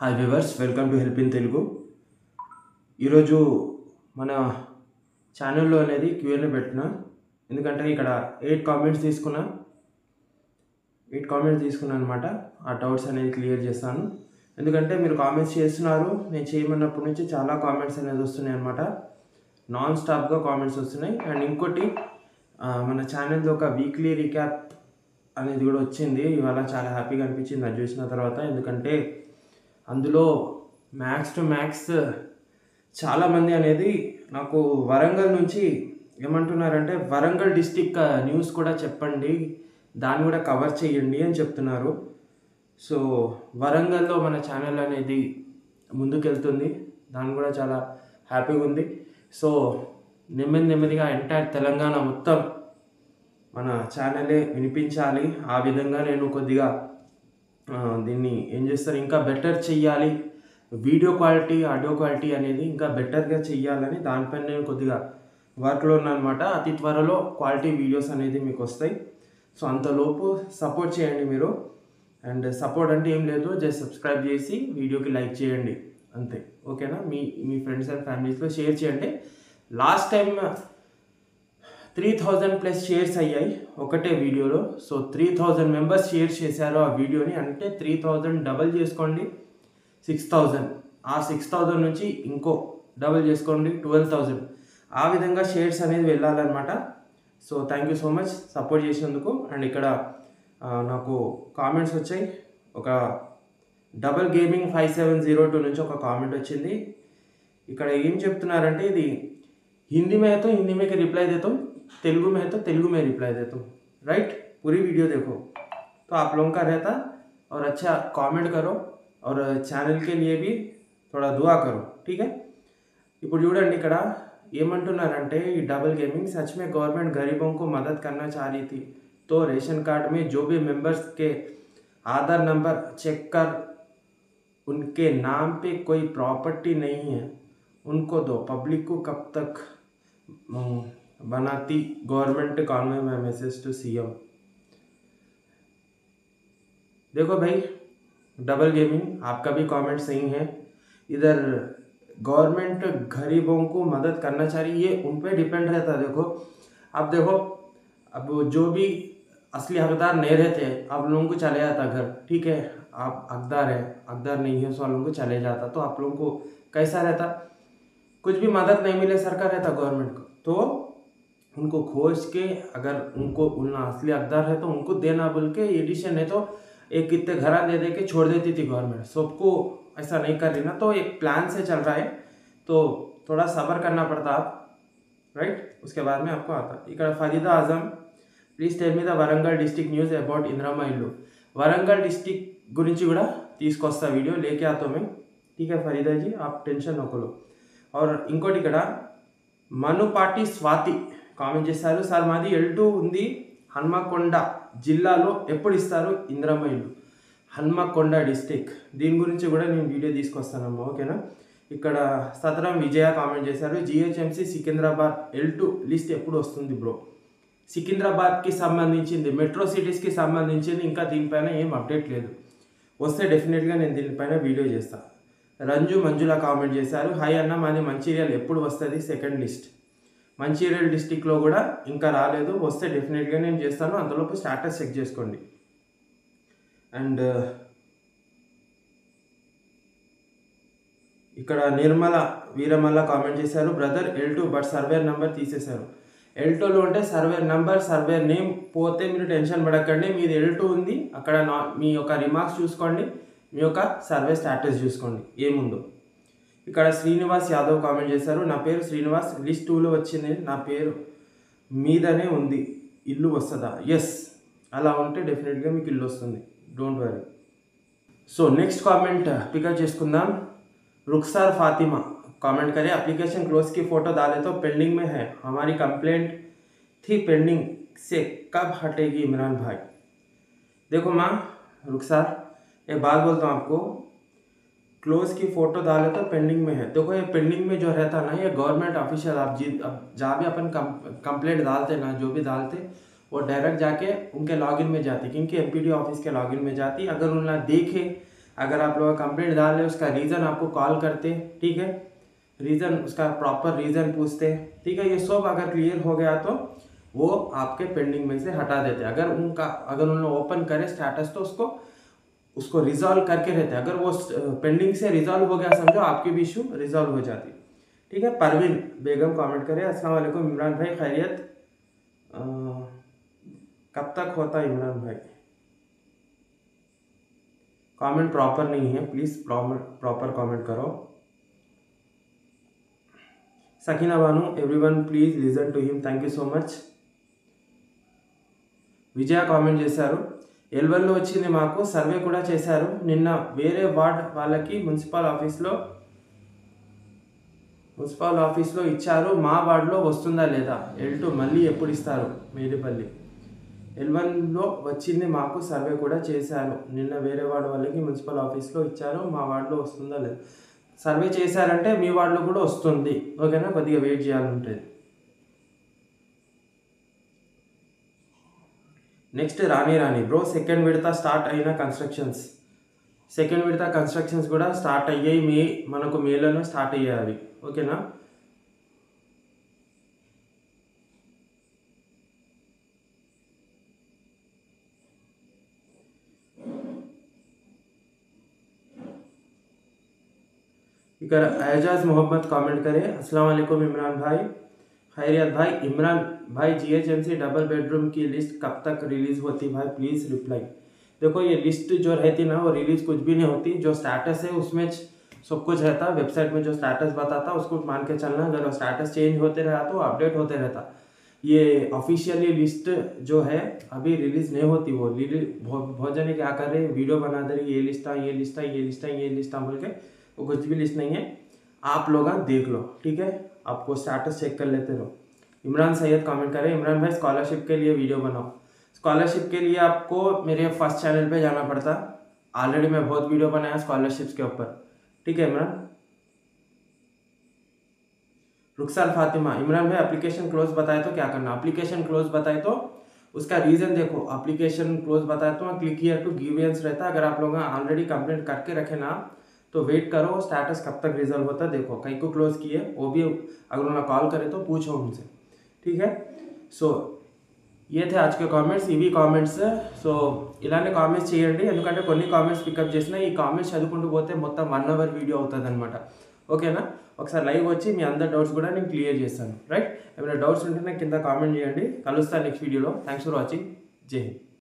Hi viewers, welcome to help in Telugu. ఈరోజు మన ఛానల్లో అనేది క్యూఎన్ఏ పెట్టిన, ఎందుకంటే ఇక్కడ 8 కామెంట్స్ తీసుకున్నాను అనమాట. ఆ డౌట్స్ అనేది క్లియర్ చేస్తాను. ఎందుకంటే మీరు కామెంట్స్ చేస్తున్నారు, నేను చేయమన్నప్పటి నుంచి చాలా కామెంట్స్ అనేది వస్తున్నాయి అనమాట. నాన్ స్టాప్గా కామెంట్స్ వస్తున్నాయి. అండ్ ఇంకోటి, మన ఛానల్లో ఒక వీక్లీ రీక్యాప్ అనేది కూడా వచ్చింది. ఇవాళ చాలా హ్యాపీగా అనిపించింది అది చూసిన తర్వాత. ఎందుకంటే అందులో మ్యాక్స్ టు మ్యాక్స్ చాలామంది అనేది నాకు వరంగల్ నుంచి ఏమంటున్నారంటే, వరంగల్ డిస్టిక్ న్యూస్ కూడా చెప్పండి, దాన్ని కూడా కవర్ చేయండి అని చెప్తున్నారు. సో వరంగల్లో మన ఛానల్ అనేది ముందుకెళ్తుంది, దాన్ని కూడా చాలా హ్యాపీగా ఉంది. సో నెమ్మదిగా ఎంటైర్ తెలంగాణ మొత్తం మన ఛానలే వినిపించాలి. ఆ విధంగా నేను కొద్దిగా దీన్ని ఏం చేస్తారు, ఇంకా బెటర్ చెయ్యాలి. వీడియో క్వాలిటీ, ఆడియో క్వాలిటీ అనేది ఇంకా బెటర్గా చెయ్యాలని దానిపైన నేను కొద్దిగా వర్క్లో ఉన్నానమాట. అతి త్వరలో క్వాలిటీ వీడియోస్ అనేది మీకు వస్తాయి. సో అంతలోపు సపోర్ట్ చేయండి మీరు. అండ్ సపోర్ట్ అంటే ఏం లేదు, జస్ట్ సబ్స్క్రైబ్ చేసి వీడియోకి లైక్ చేయండి అంతే, ఓకేనా. మీ ఫ్రెండ్స్ అండ్ ఫ్యామిలీస్లో షేర్ చేయండి. లాస్ట్ టైం 3000+ షేర్స్ అయ్యాయి ఒకటే వీడియోలో. సో 3000 మెంబర్స్ షేర్ చేశారు ఆ వీడియోని. అంటే 3000 డబల్ చేసుకోండి 6000, ఆ 6000 నుంచి ఇంకో డబల్ చేసుకోండి 12000. ఆ విధంగా షేర్స్ అనేది వెళ్ళాలన్నమాట. So thank you so much support చేసినందుకు. అండ్ ఇక్కడ నాకు కామెంట్స్ వచ్చాయి. ఒక డబల్ గేమింగ్ 5702 నుంచి ఒక కామెంట్ వచ్చింది. ఇక్కడ ఏం చెప్తున్నారంటే, ఇది हिंदी में है तो हिंदी में के रिप्लाई देता हूँ, तेलुगु में है तो तेलुगु में रिप्लाई देता हूँ, राइट. पूरी वीडियो देखो तो आप लोगों का रहता, और अच्छा कमेंट करो, और चैनल के लिए भी थोड़ा दुआ करो, ठीक है. ఇప్పుడు చూడండి, ఇక్కడ ఏమంటున్నారంటే, ఈ डबल गेमिंग सच में गवर्नमेंट गरीबों को मदद करना चाह रही थी, तो रेशन कार्ड में जो भी मेंबर्स के आधार नंबर चेक कर उनके नाम पे कोई प्रॉपर्टी नहीं है उनको दो, पब्लिक को कब तक बनाती गवर्नमेंट कॉन्वे में मैसेज टू सीएम. देखो भाई, डबल गेमिंग आपका भी कमेंट सही है. इधर गवर्नमेंट गरीबों को मदद करना चाह रही है, उन पे डिपेंड रहता है. देखो अब जो भी असली हकदार नहीं रहते, आप लोगों को चले जाता घर, ठीक है. आप हकदार है, हकदार नहीं है, सो आप लोगों को चले जाता, तो आप लोगों को कैसा रहता, कुछ भी मदद नहीं मिले सरकार रहता गवर्नमेंट को, तो उनको खोज के अगर उनको उनका असली हकदार है तो उनको देना बोल के एडिशन है, तो एक कितने घर दे के छोड़ देती थी गवर्नमेंट. सबको ऐसा नहीं कर रही ना, तो एक प्लान से चल रहा है, तो थोड़ा सब्र करना पड़ता आप, राइट. उसके बाद में आपको आता. ఇక్కడ Farida Azam, please tell me the Warangal district news about Indramma ఇల్లు. వరంగల్ డిస్ట్రిక్ట్ గురించి కూడా తీసుకొస్తా వీడియో, లేకే ఆతో మే, ठीक है फरीदा जी, आप टेंशन नको लो. और ఇంకోటి ఇక్కడ మనుపాటి స్వాతి కామెంట్ చేశారు, సార్ మాది L2 ఉంది, హన్మకొండ జిల్లాలో ఎప్పుడు ఇస్తారు ఇంద్రమ్మ ఇల్లు, హన్మకొండ డిస్టిక్. దీని గురించి కూడా నేను వీడియో తీసుకొస్తానమ్మా, ఓకేనా. ఇక్కడ సతరం విజయ కామెంట్ చేశారు, GHMC సికింద్రాబాద్ L2 లిస్ట్ ఎప్పుడు వస్తుంది బ్రో. సికింద్రాబాద్కి సంబంధించింది, మెట్రో సిటీస్కి సంబంధించింది ఇంకా దీనిపైన ఏం అప్డేట్ లేదు. వస్తే డెఫినెట్గా నేను దీనిపైన వీడియో చేస్తాను. రంజు మంజుల కామెంట్ చేశారు, హాయ్ అన్న, మాది మంచిర్యాల ఎప్పుడు వస్తుంది సెకండ్ లిస్ట్. మంచిర్యాల డిస్టిక్లో కూడా ఇంకా రాలేదు, వస్తే డెఫినెట్గా నేను చేస్తాను, అంతలోపు స్టాటస్ చెక్ చేసుకోండి. అండ్ ఇక్కడ నిర్మల వీరమల్ల కామెంట్ చేశారు, brother L2 but surveyor number తీసేశారు. L2లో ఉంటే సర్వేర్ నెంబర్, సర్వేర్ నేమ్ పోతే మీరు టెన్షన్ పడకండి. మీది L2 ఉంది, అక్కడ మీ యొక్క రిమార్క్స్ చూసుకోండి, మీ యొక్క సర్వే స్టాటస్ చూసుకోండి ఏముందో. ఇక్కడ శ్రీనివాస్ యాదవ్ కామెంట్ చేశారు, నా పేరు శ్రీనివాస్, లిస్ట్ 2లో వచ్చింది, నా పేరు మీదనే ఉంది, ఇల్లు వస్తుందా. ఎస్, అలా ఉంటే డెఫినెట్గా మీకు ఇల్లు వస్తుంది, don't worry. So next comment pick up చేసుకుందాం. रुखसार फातिमा कमेंट करें, एप्लीकेशन क्लोज की फ़ोटो डाले तो पेंडिंग में है, हमारी कंप्लेंट थी पेंडिंग से, कब हटेगी इमरान भाई. देखो माँ रुखसार, एक बात बोलता हूँ आपको, क्लोज की फ़ोटो डाले तो पेंडिंग में है. देखो ये पेंडिंग में जो रहता ना, ये गवर्नमेंट ऑफिशियल, आप जहाँ भी अपन कंप्लेंट डालते ना, जो भी डालते वो डायरेक्ट जाके उनके लॉगिन में जाती, क्योंकि MPD ऑफिस के लॉगिन में जाती. अगर उन्हें देखे अगर आप लोग कंप्लेंट डाले उसका रीज़न आपको कॉल करते, ठीक है, रीज़न उसका प्रॉपर रीज़न पूछते, ठीक है। ये सब अगर क्लियर हो गया तो वो आपके पेंडिंग में से हटा देते। अगर उन्होंने ओपन करे स्टेटस तो उसको रिजॉल्व करके रहते। अगर वो पेंडिंग से रिजॉल्व हो गया समझो आपकी भी इशू रिजॉल्व हो जाती, ठीक है। परवीन बेगम कमेंट करे, अस्सलाम वालेकुम इमरान भाई, खैरियत, कब तक होता है इमरान भाई? कमेंट प्रॉपर नहीं है, प्लीज़ प्रॉपर कमेंट करो। Sakina Banu, everyone please listen to him, thank you so much. Vijaya comment చేశారు, ఎల్వన్లో వచ్చింది మాకు, సర్వే కూడా చేశారు నిన్న, వేరే వార్డ్ వాళ్ళకి మున్సిపల్ ఆఫీస్లో ఇచ్చారు, మా వార్డులో వస్తుందా లేదా? L2 మళ్ళీ ఎప్పుడు ఇస్తారు? మేడిపల్లి L1లో వచ్చింది మాకు, సర్వే కూడా చేశారు నిన్న, వేరే వార్డు వాళ్ళకి మున్సిపల్ ఆఫీస్లో ఇచ్చారు, మా వార్డులో వస్తుందా లేదా? సర్వే చేశారంటే మీ వార్డులో కూడా వస్తుంది, ఓకేనా, కొద్దిగా వెయిట్ చేయాలి ఉంటుంది। నెక్స్ట్ రాణి బ్రో, సెకండ్ విడత స్టార్ట్ అయిన కన్స్ట్రక్షన్స్ కూడా స్టార్ట్ అయ్యాయి, మనకు మేలోనే స్టార్ట్ అయ్యాయి అవి, ఓకేనా। इकर एजाज मोहम्मद कमेंट करे, अस्सलाम वालेकुम इमरान भाई, खैरियत भाई। इमरान भाई GHMC डबल बेडरूम की लिस्ट कब तक रिलीज़ होती भाई, प्लीज़ रिप्लाई। देखो ये लिस्ट जो रहती ना वो रिलीज़ कुछ भी नहीं होती, जो स्टेटस है उसमें सब कुछ रहता, वेबसाइट में जो स्टेटस बताता उसको मान के चलना। अगर वो स्टेटस चेंज होते रहा तो अपडेट होते रहता। ये ऑफिशियली लिस्ट जो है अभी रिलीज़ नहीं होती, वो बहुत जने क्या कर रहे वीडियो बना दे रहे, ये लिस्टा बोल के, वो कुछ भी लिस्ट नहीं है, आप लोग देख लो, ठीक है, आपको स्टेटस चेक कर लेते रहो। इमरान सैयद कमेंट करें, इमरान भाई स्कॉलरशिप के लिए वीडियो बनाओ। स्कॉलरशिप के लिए आपको मेरे फर्स्ट चैनल पे जाना पड़ता, ऑलरेडी मैं बहुत वीडियो बनाया स्कॉलरशिप्स के ऊपर, ठीक है इमरान। रुखसार फातिमा, इमरान भाई एप्लीकेशन क्लोज बताए तो क्या करना? एप्लीकेशन क्लोज बताए तो उसका रीज़न देखो, एप्लीकेशन क्लोज बताए तो क्लिक हियर टू ग्रीवियंस रहता। अगर आप लोग ऑलरेडी कंप्लेंट करके रखे ना तो वेट करो, स्टेटस कब तक रिजल्व होता है देखो, कहीं को क्लोज किए वो भी अगर उन्होंने कॉल करे तो पूछो उनसे, ठीक है। సో ये थे आज के కామెంట్స్, ఇవి కామెంట్స్। సో ఇలానే కామెంట్స్ చేయండి, ఎందుకంటే కొన్ని కామెంట్స్ పికప్ చేసినా ఈ కామెంట్స్ చదువుకుంటూ పోతే మొత్తం 1 అవర్ వీడియో అవుతుంది అనమాట, ఓకేనా। ఒకసారి లైవ్ వచ్చి మీ అందరి డౌట్స్ కూడా నేను క్లియర్ చేస్తాను, రైట్। ఏమైనా డౌట్స్ ఉంటే నాకు కింద కామెంట్ చేయండి, కలుస్తాను నెక్స్ట్ వీడియోలో। థ్యాంక్స్ ఫర్ వాచింగ్, జై హింద్।